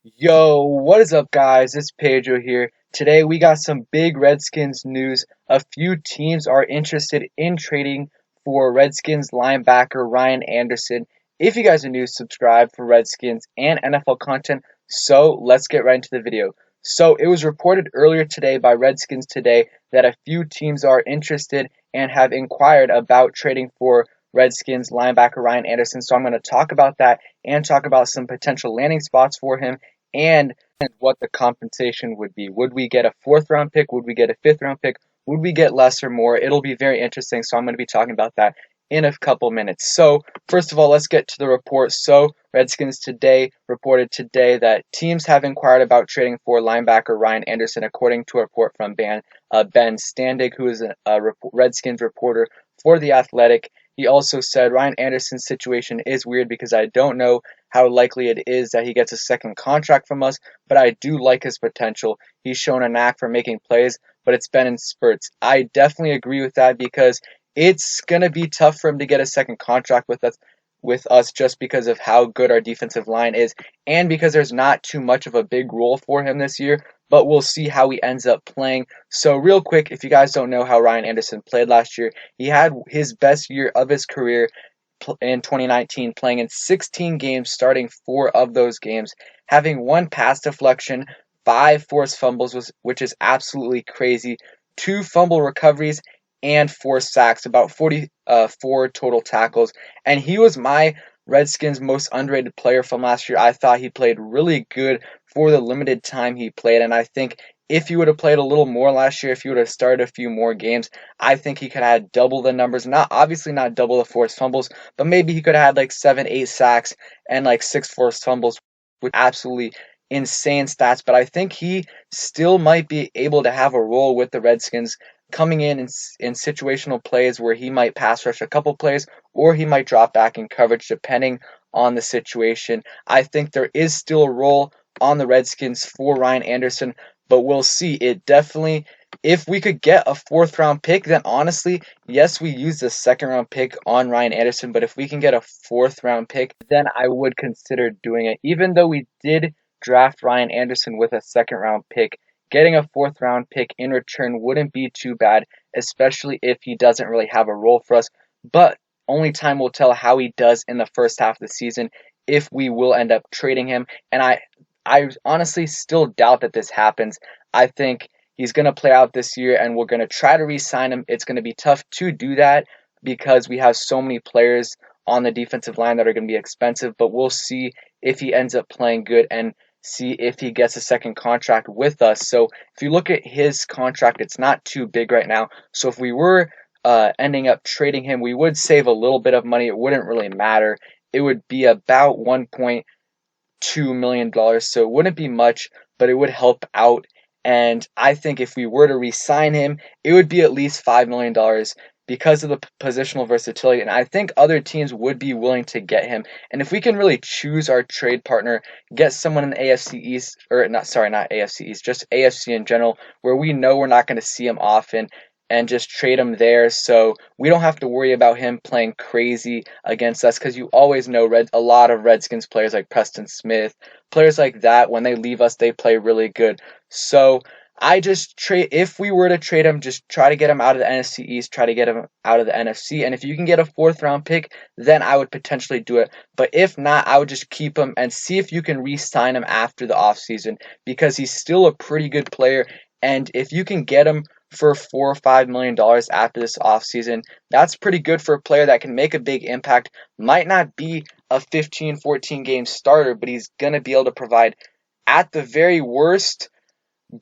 Yo, what is up, guys? It's Pedro here. Today we got some big Redskins news. A few teams are interested in trading for Redskins linebacker Ryan Anderson. If you guys are new, subscribe for Redskins and NFL content. So let's get right into the video. So it was reported earlier today by Redskins Today that a few teams are interested and have inquired about trading for Redskins linebacker Ryan Anderson. So I'm going to talk about that and talk about some potential landing spots for him and what the compensation would be. Would we get a fourth round pick? Would we get a fifth round pick? Would we get less or more? It'll be very interesting. So I'm going to be talking about that in a couple minutes. So first of all, let's get to the report. So Redskins Today reported today that teams have inquired about trading for linebacker Ryan Anderson, according to a report from Ben Standig, who is a Redskins reporter for The Athletic. He also said Ryan Anderson's situation is weird because I don't know how likely it is that he gets a second contract from us, but I do like his potential. He's shown a knack for making plays, but it's been in spurts. I definitely agree with that because it's going to be tough for him to get a second contract with us just because of how good our defensive line is and because there's not too much of a big role for him this year, but we'll see how he ends up playing. So real quick, if you guys don't know how Ryan Anderson played last year, he had his best year of his career in 2019, playing in 16 games, starting 4 of those games, having 1 pass deflection, 5 forced fumbles, which is absolutely crazy, 2 fumble recoveries, and 4 sacks, about 44 total tackles. And he was my Redskins' most underrated player from last year. I thought he played really good for the limited time he played, and I think if he would have played a little more last year, if he would have started a few more games, I think he could have had double the numbers. Not obviously not double the forced fumbles, but maybe he could have had like 7, 8 sacks and like 6 forced fumbles, with absolutely insane stats. But I think he still might be able to have a role with the Redskins, coming in situational plays where he might pass rush a couple plays or he might drop back in coverage depending on the situation. I think there is still a role on the Redskins for Ryan Anderson, but we'll see. It definitely, if we could get a fourth round pick, then honestly, yes, we use the second round pick on Ryan Anderson, but if we can get a fourth round pick, then I would consider doing it. Even though we did draft Ryan Anderson with a second round pick, getting a fourth round pick in return wouldn't be too bad, especially if he doesn't really have a role for us. But only time will tell how he does in the first half of the season if we will end up trading him. And I honestly still doubt that this happens. I think he's going to play out this year and we're going to try to re-sign him. It's going to be tough to do that because we have so many players on the defensive line that are going to be expensive, but we'll see if he ends up playing good and see if he gets a second contract with us. So if you look at his contract, it's not too big right now. So if we were ending up trading him, we would save a little bit of money. It wouldn't really matter. It would be about $1.2 million, so it wouldn't be much, but it would help out. And I think if we were to re-sign him, it would be at least $5 million because of the positional versatility. And I think other teams would be willing to get him. And if we can really choose our trade partner, get someone in the AFC East, or not, sorry, not AFC East, just AFC in general, where we know we're not going to see him often, and just trade him there so we don't have to worry about him playing crazy against us, because you always know a lot of Redskins players like Preston Smith, players like that, when they leave us, they play really good. So I just trade, if we were to trade him, just try to get him out of the NFC East, try to get him out of the NFC. And if you can get a fourth round pick, then I would potentially do it. But if not, I would just keep him and see if you can re-sign him after the offseason, because he's still a pretty good player. And if you can get him for $4 or $5 million after this offseason, that's pretty good for a player that can make a big impact. Might not be a 15, 14 game starter, but he's going to be able to provide, at the very worst,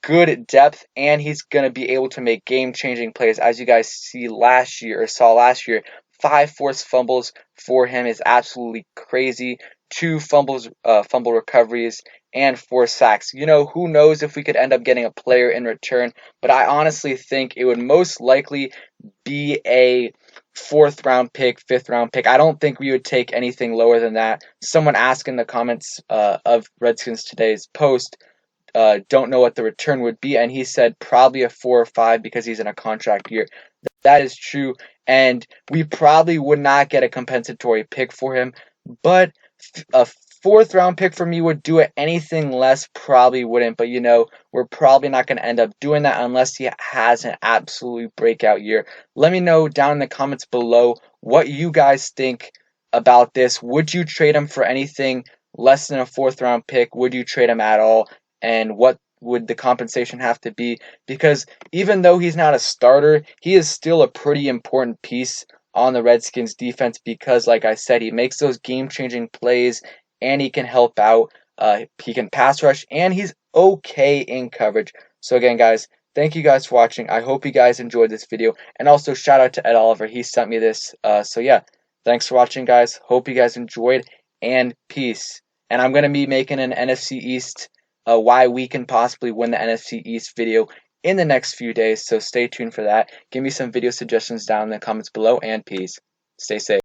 good depth, and he's going to be able to make game-changing plays. As you guys saw last year, 5 forced fumbles for him is absolutely crazy. 2 fumble recoveries, and 4 sacks. You know, who knows if we could end up getting a player in return, but I honestly think it would most likely be a fourth round pick, fifth round pick. I don't think we would take anything lower than that. Someone asked in the comments of Redskins Today's post, don't know what the return would be, and he said probably a 4 or 5 because he's in a contract year. That is true, and we probably would not get a compensatory pick for him, but a fourth round pick for me would do it. Anything less probably wouldn't. But we're probably not going to end up doing that unless he has an absolute breakout year. Let me know down in the comments below what you guys think about this. Would you trade him for anything less than a fourth round pick? Would you trade him at all? And what would the compensation have to be? Because even though he's not a starter, he is still a pretty important piece on the Redskins defense because, like I said, he makes those game-changing plays and he can help out. He can pass rush and he's okay in coverage. So again, guys, thank you guys for watching. I hope you guys enjoyed this video. And also shout out to Ed Oliver. He sent me this. So yeah, thanks for watching, guys. Hope you guys enjoyed and peace. And I'm going to be making an NFC East why we can possibly win the NFC East video in the next few days, so stay tuned for that. Give me some video suggestions down in the comments below, and peace. Stay safe.